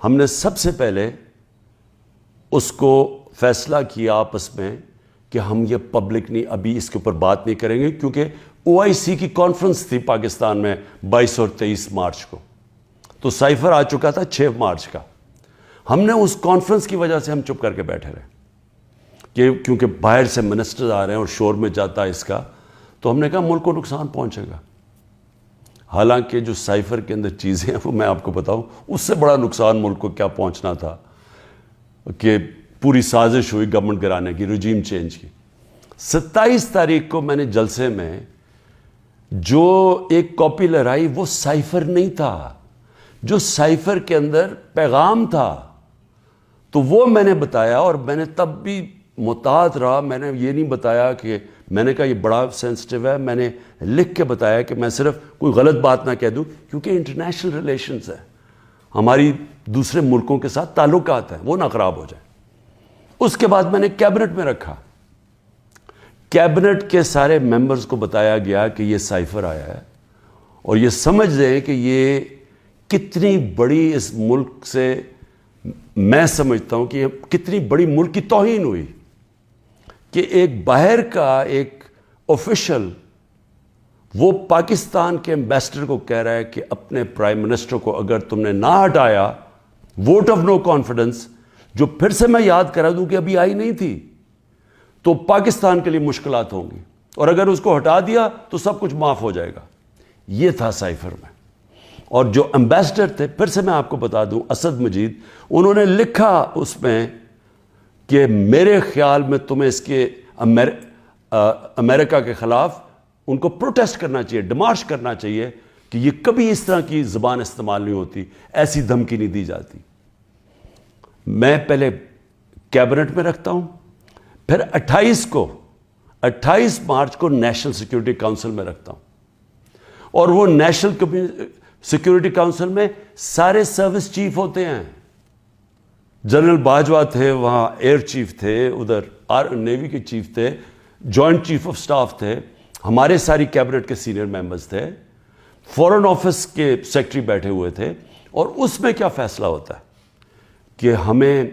ہم نے سب سے پہلے اس کو فیصلہ کیا آپس میں کہ ہم یہ پبلک نہیں، ابھی اس کے اوپر بات نہیں کریں گے، کیونکہ OIC کی کانفرنس تھی پاکستان میں 22 اور 23 مارچ کو، تو سائفر آ چکا تھا 6 مارچ کا. ہم نے اس کانفرنس کی وجہ سے ہم چپ کر کے بیٹھے رہے کہ کیونکہ باہر سے منسٹر آ رہے ہیں اور شور میں جاتا ہے اس کا، تو ہم نے کہا ملک کو نقصان پہنچے گا. حالانکہ جو سائفر کے اندر چیزیں ہیں وہ میں آپ کو بتاؤں، اس سے بڑا نقصان ملک کو کیا پہنچنا تھا کہ پوری سازش ہوئی گورنمنٹ گرانے کی، رجیم چینج کی. 27 تاریخ کو میں نے جلسے میں جو ایک کاپی لہرائی وہ سائفر نہیں تھا، جو سائفر کے اندر پیغام تھا، تو وہ میں نے بتایا. اور میں نے تب بھی محتاط رہا، میں نے یہ نہیں بتایا کہ میں نے کہا یہ بڑا سینسٹیو ہے، میں نے لکھ کے بتایا کہ میں صرف کوئی غلط بات نہ کہہ دوں، کیونکہ انٹرنیشنل ریلیشنز ہیں، ہماری دوسرے ملکوں کے ساتھ تعلقات ہیں، وہ نہ خراب ہو جائیں. اس کے بعد میں نے کیبنٹ میں رکھا، کیبنٹ کے سارے ممبرز کو بتایا گیا کہ یہ سائفر آیا ہے، اور یہ سمجھ لیں کہ یہ کتنی بڑی اس ملک سے، میں سمجھتا ہوں کہ یہ کتنی بڑی ملک کی توہین ہوئی کہ ایک باہر کا ایک آفیشل وہ پاکستان کے ایمبیسڈر کو کہہ رہا ہے کہ اپنے پرائم منسٹر کو اگر تم نے نہ ہٹایا، ووٹ آف نو کانفیڈنس، جو پھر سے میں یاد کرا دوں کہ ابھی آئی نہیں تھی، تو پاکستان کے لیے مشکلات ہوں گی، اور اگر اس کو ہٹا دیا تو سب کچھ معاف ہو جائے گا. یہ تھا سائفر میں. اور جو ایمبیسڈر تھے، پھر سے میں آپ کو بتا دوں، اسد مجید، انہوں نے لکھا اس میں کہ میرے خیال میں تمہیں اس کے امریکہ کے خلاف ان کو پروٹیسٹ کرنا چاہیے، ڈیمارش کرنا چاہیے کہ یہ کبھی اس طرح کی زبان استعمال نہیں ہوتی، ایسی دھمکی نہیں دی جاتی. میں پہلے کیبنٹ میں رکھتا ہوں، پھر 28 مارچ کو نیشنل سیکیورٹی کاؤنسل میں رکھتا ہوں، اور وہ نیشنل سیکیورٹی کاؤنسل میں سارے سروس چیف ہوتے ہیں. جنرل باجوہ تھے وہاں، ایئر چیف تھے ادھر، نیوی کے چیف تھے، جوائنٹ چیف آف سٹاف تھے، ہمارے ساری کیبنٹ کے سینئر ممبرز تھے، فورن آفس کے سیکرٹری بیٹھے ہوئے تھے. اور اس میں کیا فیصلہ ہوتا ہے کہ ہمیں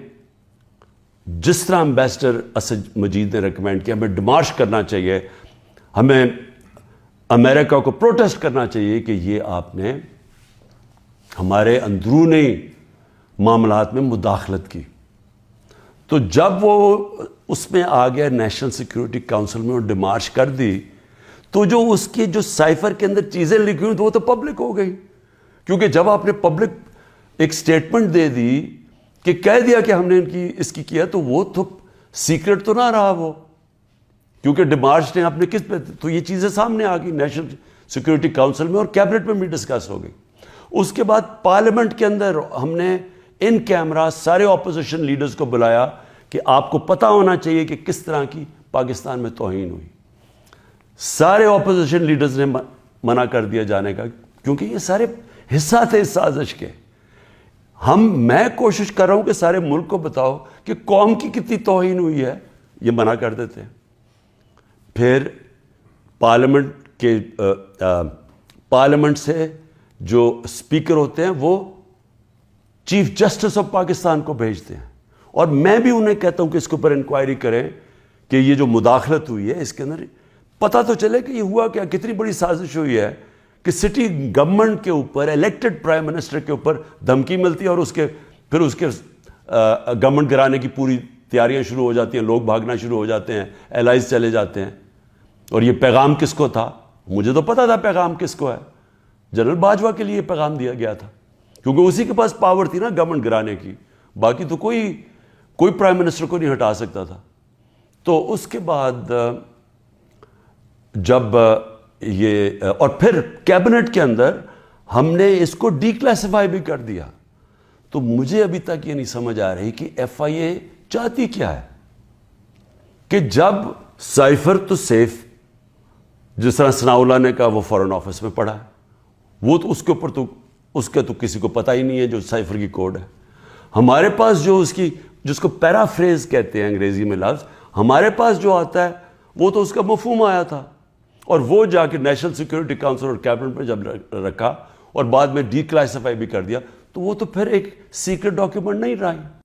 جس طرح ایمبیسڈر اسد مجید نے ریکمینڈ کیا، ہمیں ڈیمارش کرنا چاہیے، ہمیں امریکہ کو پروٹیسٹ کرنا چاہیے کہ یہ آپ نے ہمارے اندرونی معاملات میں مداخلت کی. تو جب وہ اس میں آ گیا نیشنل سیکیورٹی کاؤنسل میں اور ڈیمارش کر دی، تو جو اس کی جو سائفر کے اندر چیزیں لکھی ہوئی وہ تو پبلک ہو گئی. کیونکہ جب آپ نے پبلک ایک سٹیٹمنٹ دے دی کہ کہہ دیا کہ ہم نے اس کی کیا، تو وہ تو سیکرٹ تو نہ رہا وہ، کیونکہ ڈیمارش نے آپ نے کس پہ، تو یہ چیزیں سامنے آ گئی نیشنل سیکیورٹی کاؤنسل میں، اور کیبنٹ میں بھی ڈسکس ہو گئی. اس کے بعد پارلیمنٹ کے اندر ہم نے ان کیمرہ سارے اپوزیشن لیڈرز کو بلایا کہ آپ کو پتہ ہونا چاہیے کہ کس طرح کی پاکستان میں توہین ہوئی. سارے اپوزیشن لیڈرز نے منع کر دیا جانے کا، کیونکہ یہ سارے حصہ تھے اس سازش کے. میں کوشش کر رہا ہوں کہ سارے ملک کو بتاؤ کہ قوم کی کتنی توہین ہوئی ہے، یہ منع کر دیتے ہیں. پھر پارلیمنٹ سے جو اسپیکر ہوتے ہیں وہ چیف جسٹس آف پاکستان کو بھیجتے ہیں، اور میں بھی انہیں کہتا ہوں کہ اس کے اوپر انکوائری کریں کہ یہ جو مداخلت ہوئی ہے اس کے اندر پتہ تو چلے کہ یہ ہوا کیا، کتنی بڑی سازش ہوئی ہے کہ سٹی گورنمنٹ کے اوپر، الیکٹڈ پرائم منسٹر کے اوپر دھمکی ملتی ہے، اور پھر اس کے گورنمنٹ گرانے کی پوری تیاریاں شروع ہو جاتی ہیں، لوگ بھاگنا شروع ہو جاتے ہیں، الائز چلے جاتے ہیں. اور یہ پیغام کس کو تھا؟ مجھے تو پتا تھا پیغام کس کو ہے، جنرل باجوہ کے لیے پیغام دیا گیا تھا، کیونکہ اسی کے پاس پاور تھی نا گورنمنٹ گرانے کی، باقی تو کوئی پرائم منسٹر کو نہیں ہٹا سکتا تھا. تو اس کے بعد جب یہ، اور پھر کیبنٹ کے اندر ہم نے اس کو ڈی کلاسیفائی بھی کر دیا. تو مجھے ابھی تک یہ نہیں سمجھ آ رہی کہ ایف آئی اے چاہتی کیا ہے، کہ جب سائفر تو سیف، جس طرح ثناء اللہ نے کہا وہ فورن آفس میں پڑا ہے، وہ تو اس کے اوپر تو اس کے تو کسی کو پتہ ہی نہیں ہے جو سائفر کی کوڈ ہے. ہمارے پاس جو جس کو پیرافریز کہتے ہیں انگریزی میں لفظ، ہمارے پاس جو آتا ہے وہ تو اس کا مفہوم آیا تھا، اور وہ جا کے نیشنل سیکیورٹی کاؤنسل اور کیبنٹ میں جب رکھا اور بعد میں ڈی کلاسیفائی بھی کر دیا، تو وہ تو پھر ایک سیکرٹ ڈاکیومنٹ نہیں رہا.